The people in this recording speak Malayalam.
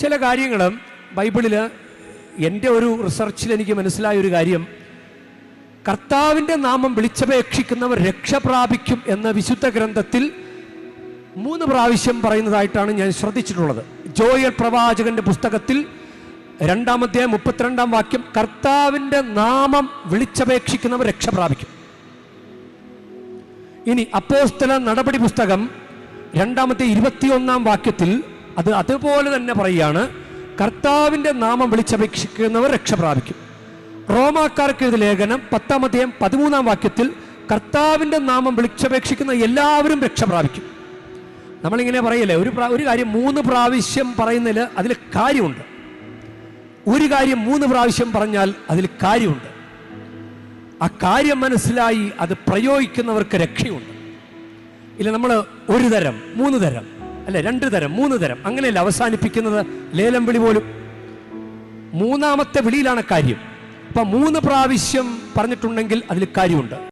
ചില കാര്യങ്ങളും ബൈബിളിൽ എൻ്റെ ഒരു റിസർച്ചിൽ എനിക്ക് മനസ്സിലായ ഒരു കാര്യം, കർത്താവിൻ്റെ നാമം വിളിച്ചപേക്ഷിക്കുന്നവർ രക്ഷ പ്രാപിക്കും എന്ന വിശുദ്ധ ഗ്രന്ഥത്തിൽ 3 പ്രാവശ്യം പറയുന്നതായിട്ടാണ് ഞാൻ ശ്രദ്ധിച്ചിട്ടുള്ളത്. ജോയൽ പ്രവാചകന്റെ പുസ്തകത്തിൽ 2-ാം അധ്യായം 32-ാം വാക്യം, കർത്താവിൻ്റെ നാമം വിളിച്ചപേക്ഷിക്കുന്നവർ രക്ഷ പ്രാപിക്കും. ഇനി അപ്പോസ്തല നടപടി പുസ്തകം 2-ാമത്തെ 21-ാം വാക്യത്തിൽ അതുപോലെ തന്നെ പറയുകയാണ്, കർത്താവിൻ്റെ നാമം വിളിച്ചപേക്ഷിക്കുന്നവർ രക്ഷ പ്രാപിക്കും. റോമാക്കാർക്ക് എഴുതിയ ലേഖനം 10-ാം അധ്യായം 13-ാം വാക്യത്തിൽ, കർത്താവിൻ്റെ നാമം വിളിച്ചപേക്ഷിക്കുന്ന എല്ലാവരും രക്ഷ പ്രാപിക്കും. നമ്മളിങ്ങനെ പറയല്ലേ, ഒരു കാര്യം 3 പ്രാവശ്യം പറയുന്നതിൽ അതിൽ കാര്യമുണ്ട്. ഒരു കാര്യം 3 പ്രാവശ്യം പറഞ്ഞാൽ അതിൽ കാര്യമുണ്ട്. ആ കാര്യം മനസ്സിലായി അത് പ്രയോഗിക്കുന്നവർക്ക് രക്ഷയുണ്ട്. ഇല്ല, നമ്മൾ 1 തരം 3 തരം അല്ലെ 2 തരം 3 തരം അങ്ങനെയല്ല അവസാനിപ്പിക്കുന്നത് ലേലം വിളി പോലും. 3-ാമത്തെ വിളിയിലാണ് കാര്യം. അപ്പം 3 പ്രാവശ്യം പറഞ്ഞിട്ടുണ്ടെങ്കിൽ അതിൽ കാര്യമുണ്ട്.